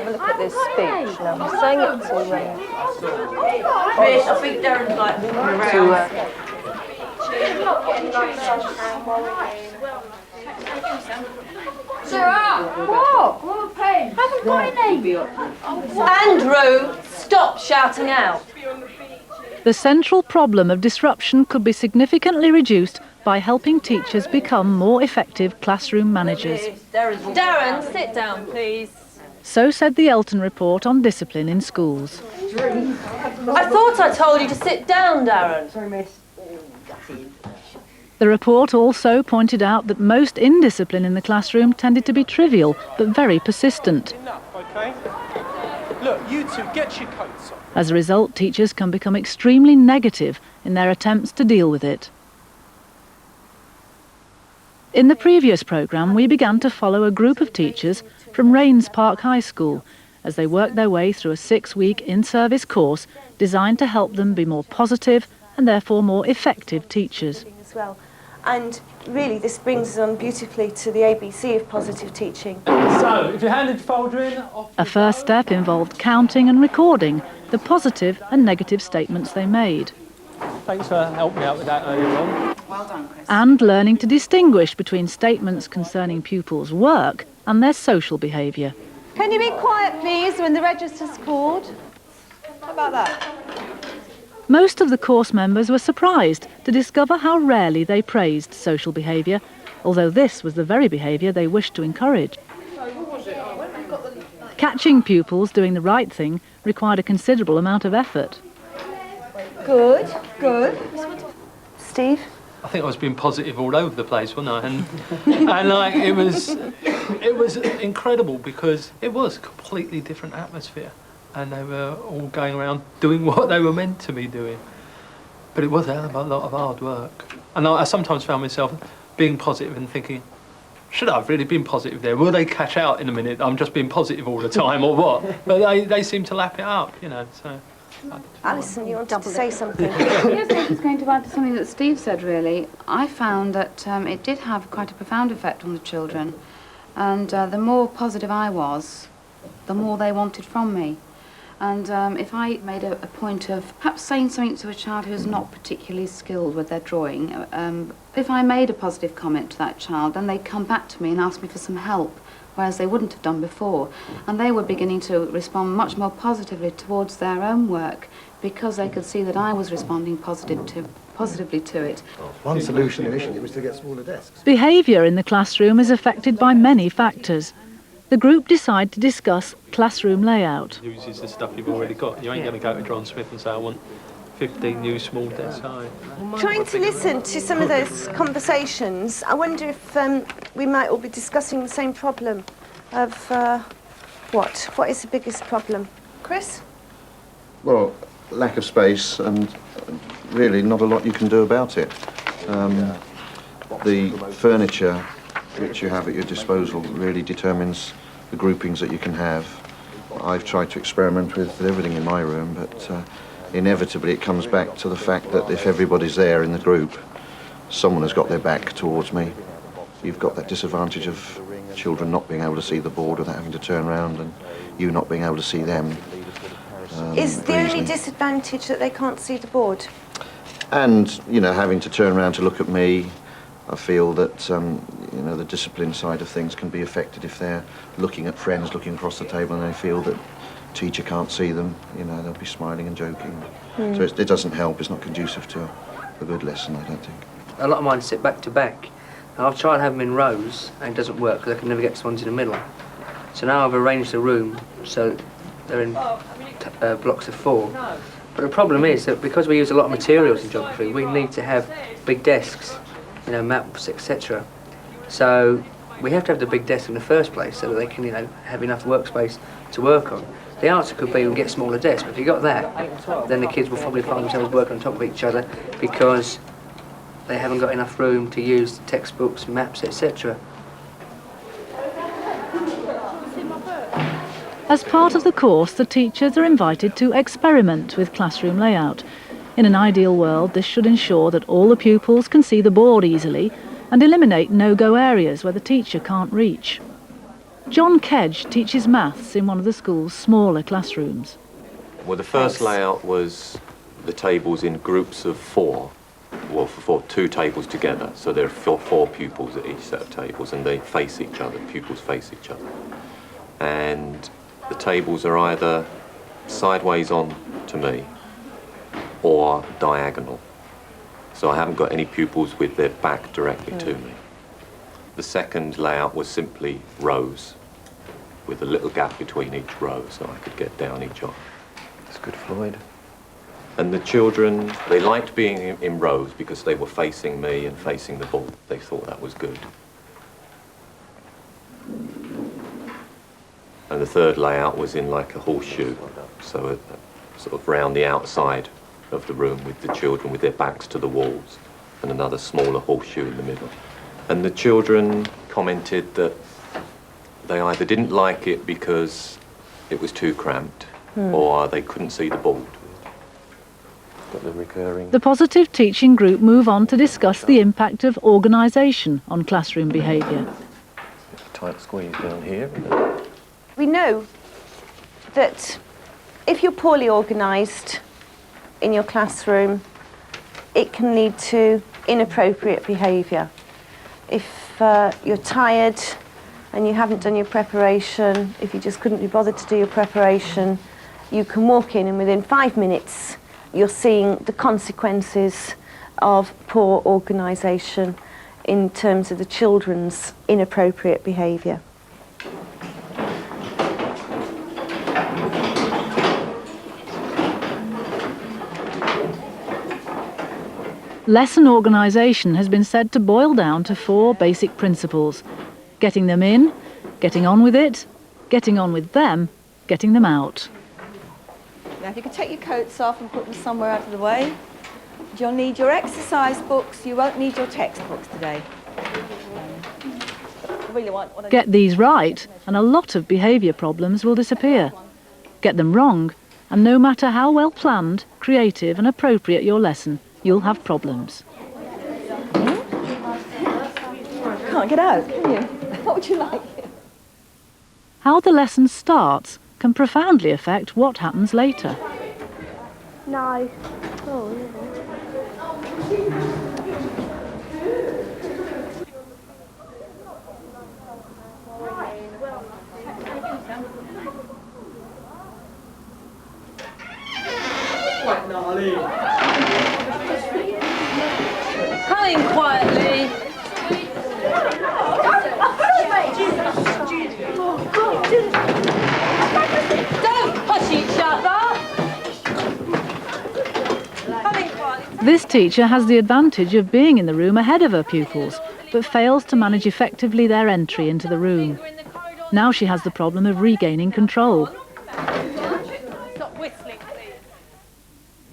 have a look at this speech. Now, I'm saying it to... Chris, I think Darren's like walking around. What? Haven't got any. Andrew, stop shouting out. The central problem of disruption could be significantly reduced by helping teachers become more effective classroom managers. Darren, sit down, please. So said the Elton Report on discipline in schools. I thought I told you to sit down, Darren. Sorry, miss. The report also pointed out that most indiscipline in the classroom tended to be trivial but very persistent. Enough, okay? Look, you two, get your coats on. As a result, teachers can become extremely negative in their attempts to deal with it. In the previous programme, we began to follow a group of teachers from Rains Park High School as they worked their way through a 6-week in-service course designed to help them be more positive and therefore more effective teachers. As well. And really this brings us on beautifully to the ABC of positive teaching. So, if you handed your folder in... A first step involved counting and recording the positive and negative statements they made. Thanks for helping me out with that earlier on. Well done, Chris. And learning to distinguish between statements concerning pupils' work and their social behaviour. Can you be quiet, please, when the register's called? How about that? Most of the course members were surprised to discover how rarely they praised social behaviour, although this was the very behaviour they wished to encourage. Catching pupils doing the right thing required a considerable amount of effort. Good, good. Steve? I think I was being positive all over the place, wasn't I? And like it was incredible because it was a completely different atmosphere, and they were all going around doing what they were meant to be doing. But it was a hell of a lot of hard work, and I sometimes found myself being positive and thinking, should I have really been positive there? Will they catch out in a minute? I'm just being positive all the time, or what? But they seem to lap it up, you know. So. Alison, you wanted to say something? Yes, I was just going to add to something that Steve said, really. I found that it did have quite a profound effect on the children. And the more positive I was, the more they wanted from me. And if I made a point of perhaps saying something to a child who's not particularly skilled with their drawing, if I made a positive comment to that child, then they'd come back to me and ask me for some help, whereas they wouldn't have done before. And they were beginning to respond much more positively towards their own work because they could see that I was responding positively to it. One solution initially was to get smaller desks. Behaviour in the classroom is affected by many factors. The group decided to discuss classroom layout. Uses the stuff you've already got. You ain't going to go to John Smith and say, I want 15 new small desks high. Trying to listen to some of those conversations, I wonder if we might all be discussing the same problem of what? What is the biggest problem? Chris? Well, lack of space and really not a lot you can do about it. The furniture which you have at your disposal really determines the groupings that you can have. I've tried to experiment with everything in my room, but inevitably it comes back to the fact that if everybody's there in the group, someone has got their back towards me. You've got that disadvantage of children not being able to see the board without having to turn around and you not being able to see them. Is the only disadvantage that they can't see the board? And, you know, having to turn around to look at me, I feel that, you know, the discipline side of things can be affected if they're looking at friends, looking across the table, and they feel that teacher can't see them. You know, they'll be smiling and joking. So it doesn't help. It's not conducive to a good lesson, I don't think. A lot of mine sit back to back. And I've tried to have them in rows, and it doesn't work because I can never get to ones in the middle. So now I've arranged the room so they're in blocks of 4. But the problem is that because we use a lot of materials in geography, we need to have big desks, you know, maps, etc. So we have to have the big desk in the first place so that they can, you know, have enough workspace to work on. The answer could be we get smaller desks, but if you got that, then the kids will probably find themselves working on top of each other because they haven't got enough room to use textbooks, maps, etc. As part of the course, the teachers are invited to experiment with classroom layout. In an ideal world, this should ensure that all the pupils can see the board easily and eliminate no-go areas where the teacher can't reach. John Kedge teaches maths in one of the school's smaller classrooms. Well, the first layout was the tables in groups of 4. Well, for 2 tables together, so there are 4 pupils at each set of tables, and they face each other, pupils face each other. And the tables are either sideways on to me or diagonal. So I haven't got any pupils with their back directly to me. The second layout was simply rows, with a little gap between each row, so I could get down each arm. That's good, Floyd. And the children, they liked being in rows because they were facing me and facing the ball. They thought that was good. And the third layout was in like a horseshoe, so sort of round the outside of the room with the children with their backs to the walls, and another smaller horseshoe in the middle. And the children commented that they either didn't like it because it was too cramped, or they couldn't see the board. Got the recurring. The positive teaching group move on to discuss the impact of organisation on classroom behaviour. Tight squeeze down here. We know that if you're poorly organised in your classroom, it can lead to inappropriate behaviour. If you're tired and you haven't done your preparation, if you just couldn't be bothered to do your preparation, you can walk in and within 5 minutes you're seeing the consequences of poor organisation in terms of the children's inappropriate behaviour. Lesson organisation has been said to boil down to 4 basic principles: getting them in, getting on with it, getting on with them, getting them out. Now, if you can take your coats off and put them somewhere out of the way. You'll need your exercise books. You won't need your textbooks today. Get these right, and a lot of behaviour problems will disappear. Get them wrong, and no matter how well planned, creative and appropriate your lesson, you'll have problems. Can't get out, can you? What would you like? How the lesson starts can profoundly affect what happens later. No. Oh, no. Come in quietly. Don't push each other. Come in quietly. This teacher has the advantage of being in the room ahead of her pupils, but fails to manage effectively their entry into the room. Now she has the problem of regaining control. Stop whistling, please.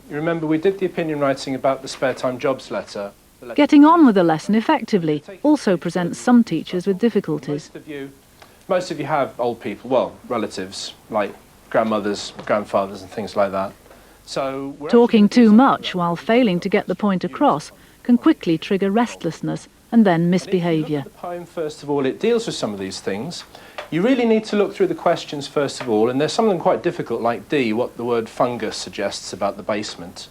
You remember we did the opinion writing about the spare time jobs letter. Getting on with a lesson effectively also presents some teachers with difficulties. Most of you have old people, well, relatives, like grandmothers, grandfathers and things like that. So Talking too much while failing to get the point across can quickly trigger restlessness and then misbehaviour. The poem, first of all, it deals with some of these things. You really need to look through the questions first of all, and there's some of them quite difficult, like D, what the word fungus suggests about the basement.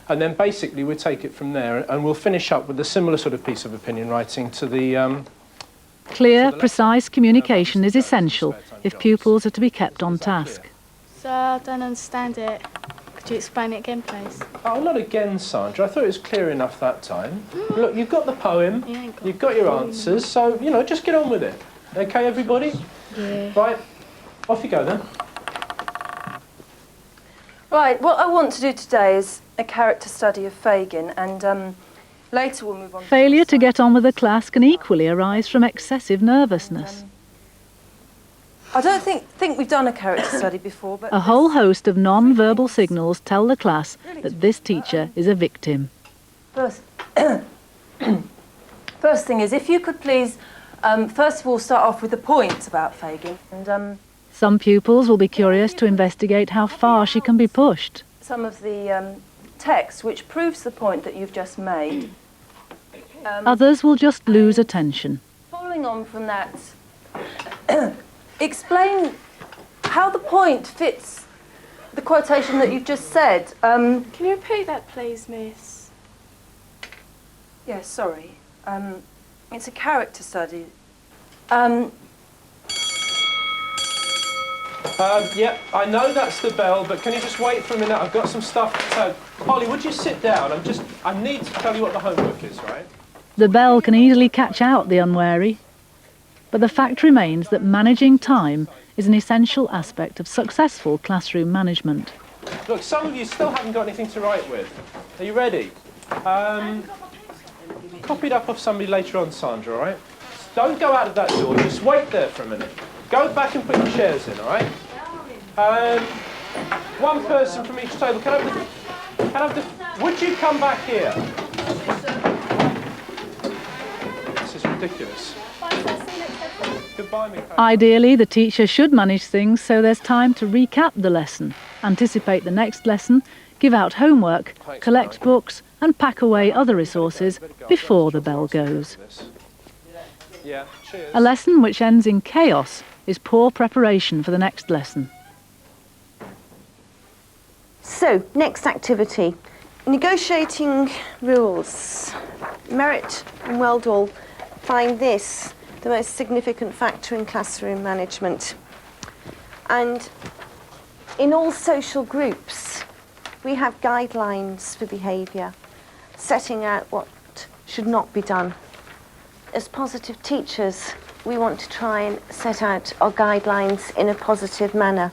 And then basically we take it from there, and we'll finish up with a similar sort of piece of opinion writing to the... Clear, precise communication is essential if pupils are to be kept on task. Sir, I don't understand it. Could you explain it again, please? Oh, not again, Sandra. I thought it was clear enough that time. Look, you've got the poem, you've got your answers, so, you know, just get on with it. OK, everybody? Yeah. Right, off you go then. Right, what I want to do today is a character study of Fagin, and later we'll move on. Failure to get on with the class can equally arise from excessive nervousness. I don't think we've done a character study before, but... A whole host of non-verbal signals tell the class that this teacher is a victim. First thing is, if you could please, first of all, start off with the point about Fagin, and Some pupils will be curious to investigate how far she can be pushed. some of the text which proves the point that you've just made. Others will just lose attention. Following on from that, explain how the point fits the quotation that you've just said. Can you repeat that, please, miss? Yes, sorry. It's a character study. Yeah, I know that's the bell, but can you just wait for a minute? I've got some stuff to tell. Holly, would you sit down? I need to tell you what the homework is, right? The bell can easily catch out the unwary, but the fact remains that managing time is an essential aspect of successful classroom management. Look, some of you still haven't got anything to write with. Are you ready? Copy it up off somebody later on, Sandra, all right? Don't go out of that door, just wait there for a minute. Go back and put your chairs in, all right? One person from each table. Would you come back here? This is ridiculous. Goodbye, Mikhail. Ideally, the teacher should manage things so there's time to recap the lesson, anticipate the next lesson, give out homework, collect books and pack away other resources before the bell goes. Yeah, cheers. A lesson which ends in chaos is poor preparation for the next lesson. So, next activity. Negotiating rules. Merritt and Weldall find this the most significant factor in classroom management. And in all social groups, we have guidelines for behaviour, setting out what should not be done. As positive teachers, we want to try and set out our guidelines in a positive manner.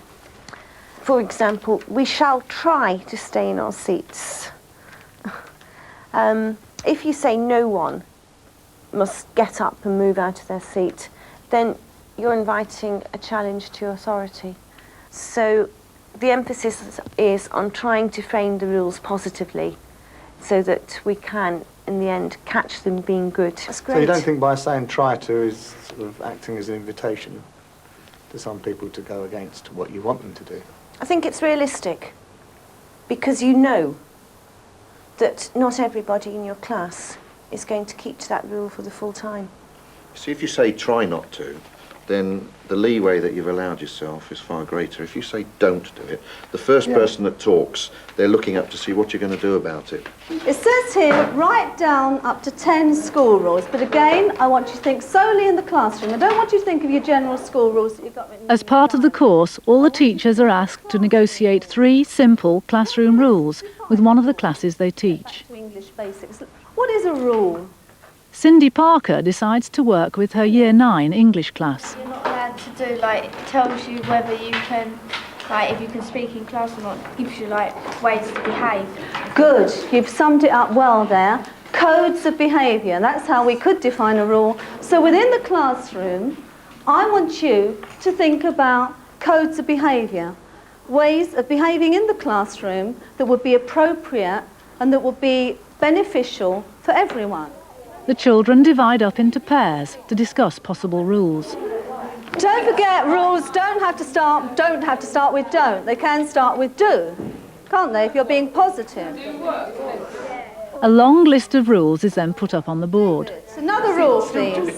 For example, we shall try to stay in our seats. If you say no one must get up and move out of their seat, then you're inviting a challenge to authority. So the emphasis is on trying to frame the rules positively so that we can, in the end, catch them being good. That's great. So you don't think by saying try to is sort of acting as an invitation to some people to go against what you want them to do? I think it's realistic because you know that not everybody in your class is going to keep to that rule for the full time. See, if you say try not to, then the leeway that you've allowed yourself is far greater. If you say don't do it, the first person that talks, they're looking up to see what you're going to do about it. It says here, write down up to 10 school rules. But again, I want you to think solely in the classroom. I don't want you to think of your general school rules that you've got written. As part of the course, all the teachers are asked to negotiate 3 simple classroom rules with one of the classes they teach. To English basics. What is a rule? Cindy Parker decides to work with her Year 9 English class. You're not allowed to do, like, it tells you whether you can, like, if you can speak in class or not. It gives you, like, ways to behave. Good. You've summed it up well there. Codes of behaviour. That's how we could define a rule. So within the classroom, I want you to think about codes of behaviour. Ways of behaving in the classroom that would be appropriate and that would be beneficial for everyone. The children divide up into pairs to discuss possible rules. Don't forget, rules don't have to start with don't. They can start with do, can't they, if you're being positive? A long list of rules is then put up on the board. It's another rule, please.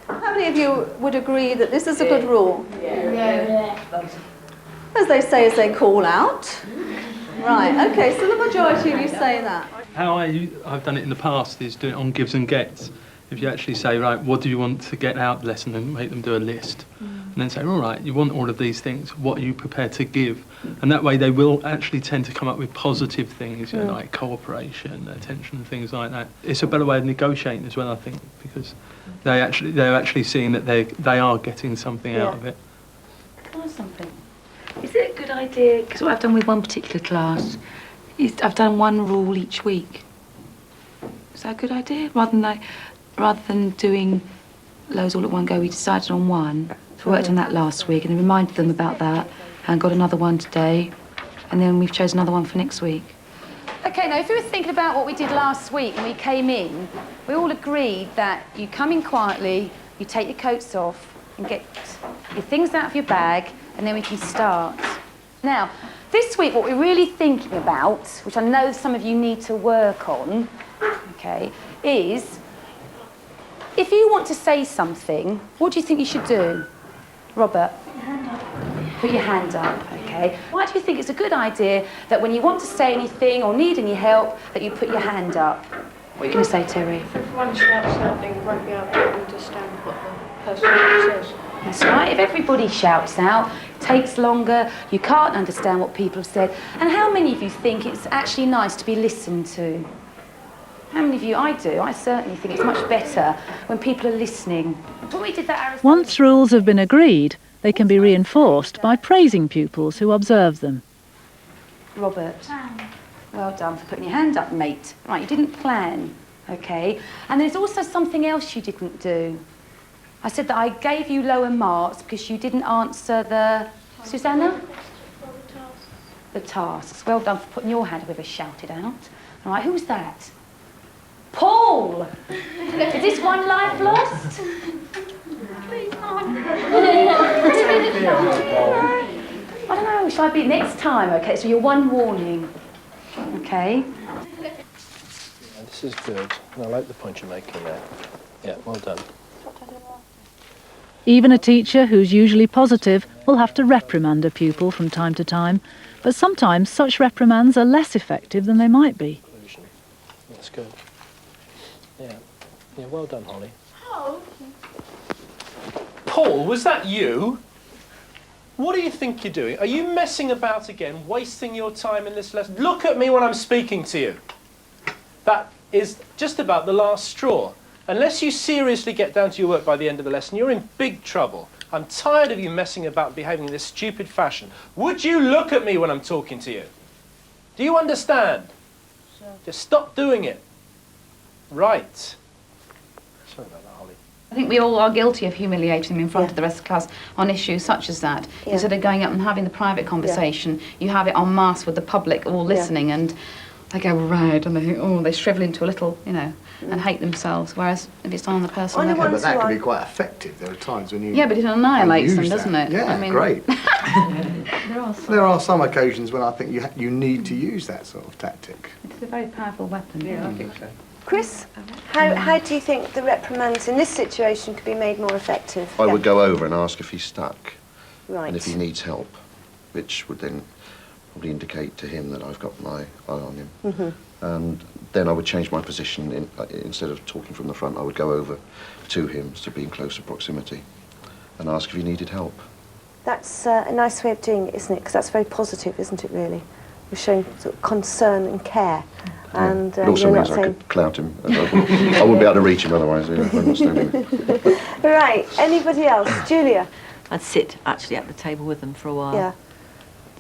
How many of you would agree that this is a good rule? As they say as they call out. Right, okay, so the majority of you say that. How I've done it in the past is doing it on gives and gets. If you actually say, right, what do you want to get out of the lesson, and make them do a list. And then say, all right, you want all of these things, what are you prepared to give? And that way they will actually tend to come up with positive things, you know, like cooperation, attention, and things like that. It's a better way of negotiating as well, I think, because they're actually seeing that they are getting something out of it. Can I ask something? Is it a good idea, because what I've done with one particular class is I've done one rule each week. Is that a good idea? Rather than doing loads all at one go, we decided on one. So we worked on that last week and reminded them about that and got another one today. And then we've chosen another one for next week. OK, now if you were thinking about what we did last week when we came in, we all agreed that you come in quietly, you take your coats off and get your things out of your bag, and then we can start. Now, this week what we're really thinking about, which I know some of you need to work on, OK, is if you want to say something, what do you think you should do? Robert? Put your hand up, okay. Why do you think it's a good idea that when you want to say anything or need any help, that you put your hand up? What are you going to say, Terry? If everyone shouts something, you won't be able to understand what the person says. That's right. If everybody shouts out, it takes longer, you can't understand what people have said. And how many of you think it's actually nice to be listened to? How many of you? I do. I certainly think it's much better when people are listening. When we did that, Once rules have been agreed, they can be reinforced by praising pupils who observe them. Robert, well done for putting your hand up, mate. Right, you didn't plan, okay? And there's also something else you didn't do. I said that I gave you lower marks because you didn't answer the... Susanna? The tasks. Well done for putting your hand up, whoever shouted out. All right, who's that? Paul! Is this one life lost? Please, not. I don't know, shall I be next time? Okay, so you're one warning. Okay? Yeah, this is good. I like the point you're making there. Yeah, well done. Even a teacher who's usually positive will have to reprimand a pupil from time to time, but sometimes such reprimands are less effective than they might be. That's good. Yeah. Yeah, well done, Holly. Oh. Paul, was that you? What do you think you're doing? Are you messing about again, wasting your time in this lesson? Look at me when I'm speaking to you. That is just about the last straw. Unless you seriously get down to your work by the end of the lesson, you're in big trouble. I'm tired of you messing about and behaving in this stupid fashion. Would you look at me when I'm talking to you? Do you understand? Sure. Just stop doing it. Right. Sorry about that, Holly. I think we all are guilty of humiliating them in front of the rest of the class on issues such as that. Yeah. Instead of going up and having the private conversation, you have it en masse with the public all listening, and they go red and they think, oh, they shrivel into a little, you know, and hate themselves. Whereas if it's on the personal level... But that can be quite effective. There are times when you... Yeah, but it annihilates them, doesn't it? Yeah, I mean, great. there are some occasions when I think you need to use that sort of tactic. It's a very powerful weapon. Yeah, I think so. Chris, how do you think the reprimands in this situation could be made more effective? I would go over and ask if he's stuck. Right. And if he needs help, which would then probably indicate to him that I've got my eye on him. Mm-hmm. And then I would change my position. Instead of talking from the front, I would go over to him to be in closer proximity and ask if he needed help. That's a nice way of doing it, isn't it? Because that's very positive, isn't it, really? We're showing sort of concern and care. And it also means I could clout him. I wouldn't be able to reach him otherwise. Yeah, I'm not standing there. Right, anybody else? Julia? I'd sit actually at the table with them for a while. Yeah.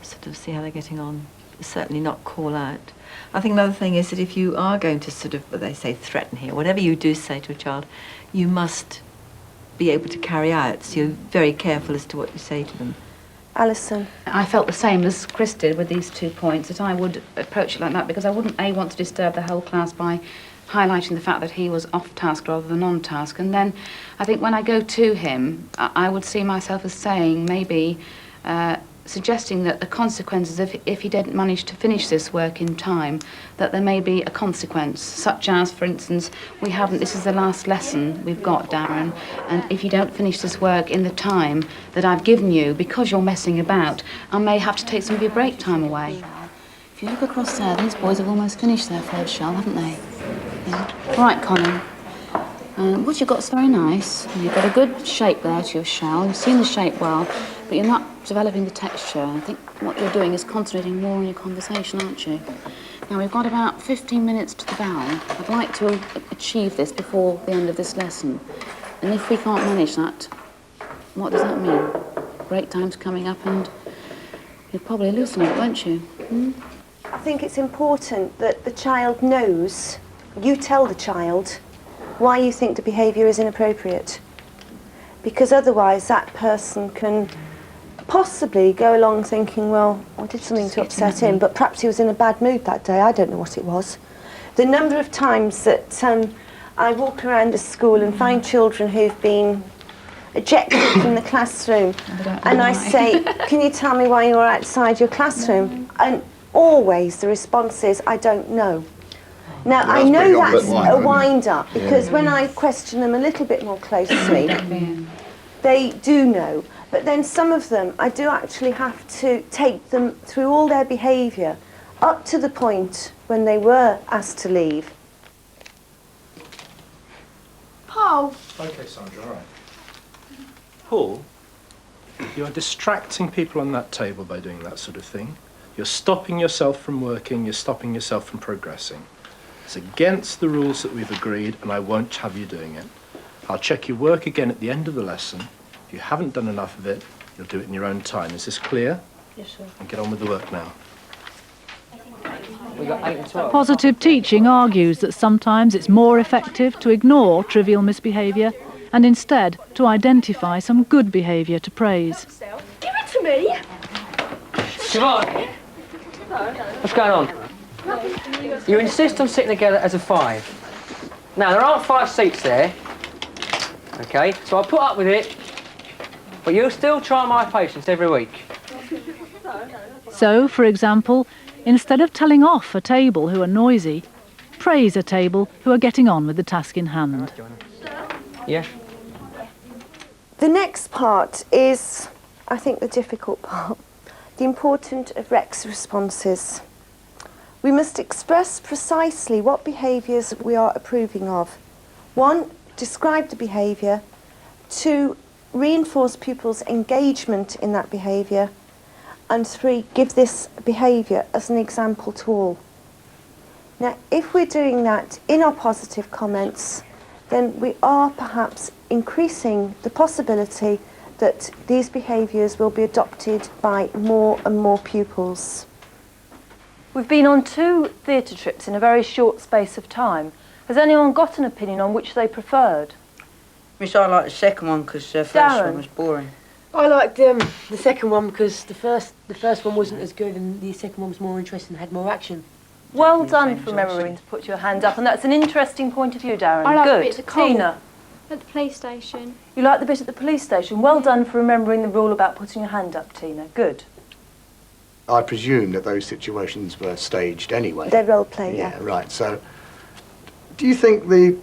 Sort of see how they're getting on. Certainly not call out. I think another thing is that if you are going to sort of, what they say, threaten here, whatever you do say to a child, you must be able to carry out. So you're very careful as to what you say to them. Alison? I felt the same as Chris did with these 2 points, that I would approach it like that because I wouldn't, A, want to disturb the whole class by highlighting the fact that he was off task rather than on task. And then I think when I go to him, I would see myself as saying, maybe, suggesting that the consequences, if he didn't manage to finish this work in time, that there may be a consequence, such as, for instance, this is the last lesson we've got, Darren, and if you don't finish this work in the time that I've given you, because you're messing about, I may have to take some of your break time away. If you look across there, these boys have almost finished their third shell, haven't they? Yeah. Right, Colin. What you've got is very nice. You've got a good shape there to your shell. You've seen the shape well, but you're not developing the texture. I think what you're doing is concentrating more on your conversation, aren't you? Now, we've got about 15 minutes to the bell. I'd like to achieve this before the end of this lesson. And if we can't manage that, what does that mean? Break time's coming up and you'll probably loosen it, won't you? Hmm? I think it's important that the child knows, you tell the child, why you think the behaviour is inappropriate. Because otherwise that person can possibly go along thinking, well, I did something to upset him, but perhaps he was in a bad mood that day, I don't know what it was. The number of times that I walk around the school and find children who've been ejected from the classroom and I say, can you tell me why you're outside your classroom? And always the response is, I don't know. Now, I That's know pretty obvious. that's a wind-up, because when I question them a little bit more closely, they do know. But then some of them, I do actually have to take them through all their behaviour, up to the point when they were asked to leave. Paul. Okay, Sandra, all right. Paul, you're distracting people on that table by doing that sort of thing. You're stopping yourself from working, you're stopping yourself from progressing. It's against the rules that we've agreed, and I won't have you doing it. I'll check your work again at the end of the lesson. If you haven't done enough of it, you'll do it in your own time. Is this clear? Yes, sir. And get on with the work now. We got 8 and 12. Positive teaching argues that sometimes it's more effective to ignore trivial misbehaviour and instead to identify some good behaviour to praise. Give it to me. Siobhan! What's going on? You insist on sitting together as a 5. Now, there aren't 5 seats there. Okay, so I'll put up with it. But you'll still try my patience every week. So, for example, instead of telling off a table who are noisy, praise a table who are getting on with the task in hand. Yeah? The next part is, I think, the difficult part. The importance of Rex responses. We must express precisely what behaviours we are approving of. 1, describe the behaviour. 2, reinforce pupils' engagement in that behaviour. And 3, give this behaviour as an example to all. Now, if we're doing that in our positive comments, then we are perhaps increasing the possibility that these behaviours will be adopted by more and more pupils. We've been on 2 theatre trips in a very short space of time. Has anyone got an opinion on which they preferred? Miss, I like the second one because the first one was boring. I liked the second one because the first one wasn't as good and the second one was more interesting and had more action. Well done for remembering to put your hand up, and that's an interesting point of view, Darren. I like Good. the bit at the coal. Tina? At the police station. You like the bit at the police station? Well done for remembering the rule about putting your hand up, Tina. Good. I presume that those situations were staged anyway. They're role-playing, yeah. Right, so do you think the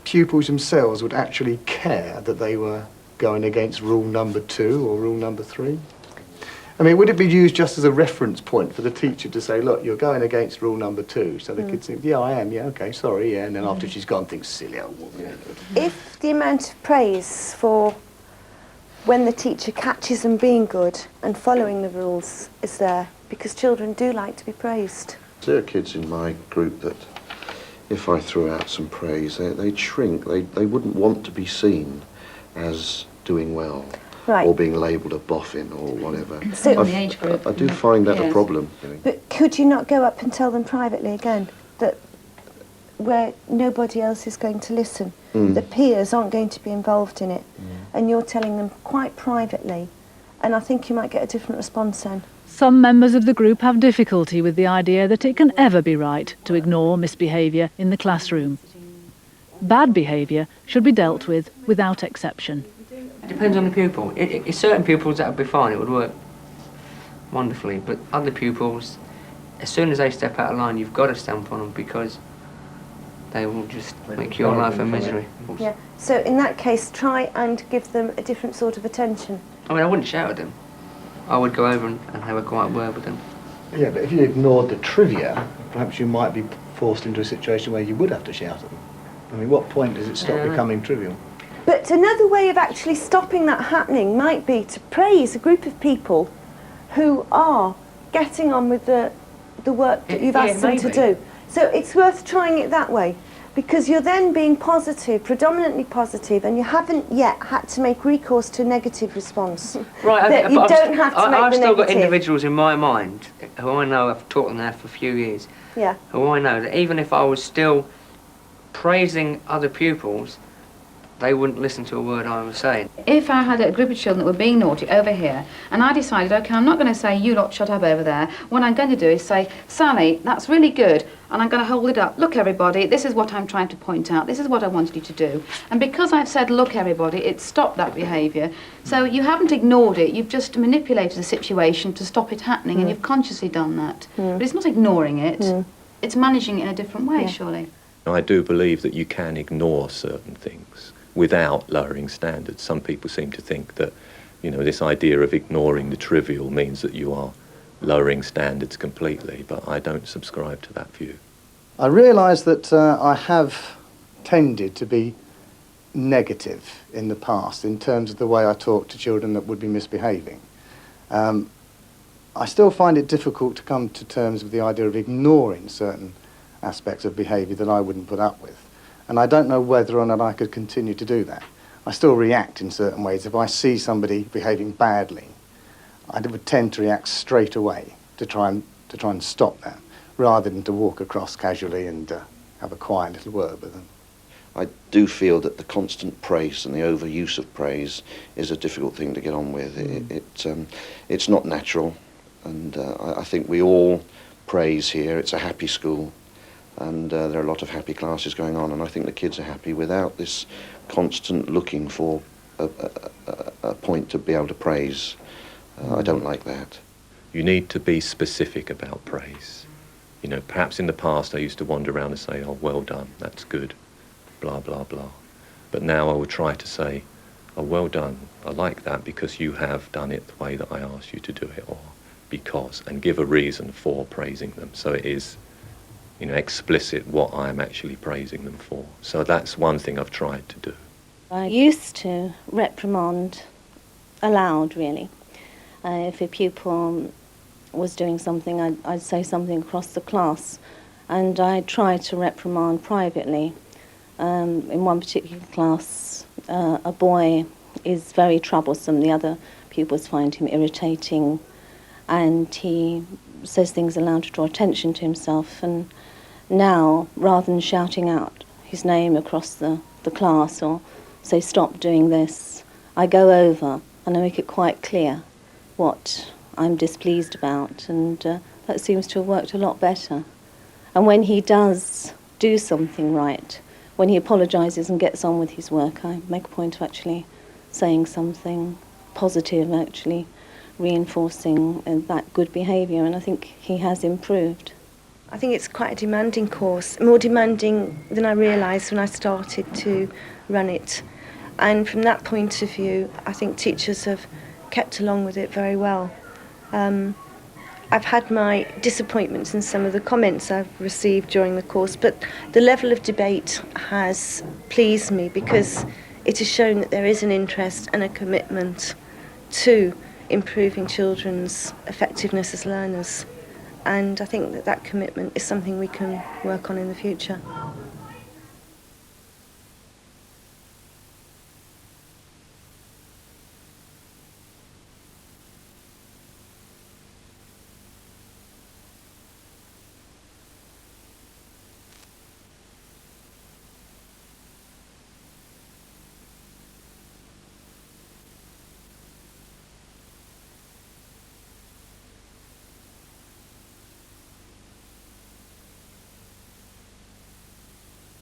pupils themselves would actually care that they were going against rule number 2 or rule number 3? I mean, would it be used just as a reference point for the teacher to say, look, you're going against rule number 2, so the kids think, yeah, I am, yeah, okay, sorry, yeah, and then after she's gone, think, silly old woman. If the amount of praise for when the teacher catches them being good and following the rules is there, because children do like to be praised. There are kids in my group that if I threw out some praise, they'd shrink. They wouldn't want to be seen as doing well. Right. Or being labelled a boffin or whatever. So, I do find that a problem. But could you not go up and tell them privately again that where nobody else is going to listen, the peers aren't going to be involved in it, and you're telling them quite privately, and I think you might get a different response then. Some members of the group have difficulty with the idea that it can ever be right to ignore misbehaviour in the classroom. Bad behaviour should be dealt with without exception. It depends on the pupil. It's certain pupils that would be fine, it would work wonderfully, but other pupils, as soon as they step out of line, you've got to stamp on them because they will just make your life a misery. Yeah. So in that case, try and give them a different sort of attention. I mean, I wouldn't shout at them. I would go over and have a quiet word with them. Yeah, but if you ignored the trivia, perhaps you might be forced into a situation where you would have to shout at them. I mean, what point does it stop becoming trivial? But another way of actually stopping that happening might be to praise a group of people who are getting on with the work that you've asked them to do. So it's worth trying it that way, because you're then being positive, predominantly positive, and you haven't yet had to make recourse to a negative response. Right, okay, you don't have to make I've the still got negative. individuals in my mind who I know, I've taught them now for a few years, Yeah. who I know that even if I was still praising other pupils, they wouldn't listen to a word I was saying. If I had a group of children that were being naughty over here, and I decided, OK, I'm not going to say, you lot shut up over there. What I'm going to do is say, Sally, that's really good, and I'm going to hold it up. Look, everybody, this is what I'm trying to point out. This is what I wanted you to do. And because I've said, look, everybody, it stopped that behaviour. So you haven't ignored it. You've just manipulated the situation to stop it happening, and you've consciously done that. But it's not ignoring it. it's managing it in a different way, Yeah. surely. I do believe that you can ignore certain things without lowering standards. Some people seem to think that, you know, this idea of ignoring the trivial means that you are lowering standards completely, but I don't subscribe to that view. I realise that I have tended to be negative in the past in terms of the way I talk to children that would be misbehaving. I still find it difficult to come to terms with the idea of ignoring certain aspects of behaviour that I wouldn't put up with. And I don't know whether or not I could continue to do that. I still react in certain ways. If I see somebody behaving badly, I would tend to react straight away to try and stop that, rather than to walk across casually and have a quiet little word with them. I do feel that the constant praise and the overuse of praise is a difficult thing to get on with. It's not natural, and I think we all praise here. It's a happy school, and there are a lot of happy classes going on, and I think the kids are happy without this constant looking for a point to be able to praise. I don't like that. You need to be specific about praise. You know, perhaps in the past I used to wander around and say, oh, well done, that's good, blah, blah, blah. But now I would try to say, oh, well done, I like that because you have done it the way that I asked you to do it, or because, and give a reason for praising them. So it is, you know, explicit what I'm actually praising them for. So that's one thing I've tried to do. I used to reprimand aloud, really. If a pupil was doing something, I'd say something across the class, and I tried to reprimand privately. In one particular class, a boy is very troublesome. The other pupils find him irritating, and he says things aloud to draw attention to himself. And now, rather than shouting out his name across the class or say, stop doing this, I go over and I make it quite clear what I'm displeased about, and that seems to have worked a lot better. And when he does do something right, when he apologises and gets on with his work, I make a point of actually saying something positive, actually reinforcing that good behaviour, and I think he has improved. I think it's quite a demanding course, more demanding than I realised when I started to run it. And from that point of view, I think teachers have kept along with it very well. I've had my disappointments in some of the comments I've received during the course, but the level of debate has pleased me because it has shown that there is an interest and a commitment to improving children's effectiveness as learners. And I think that that commitment is something we can work on in the future.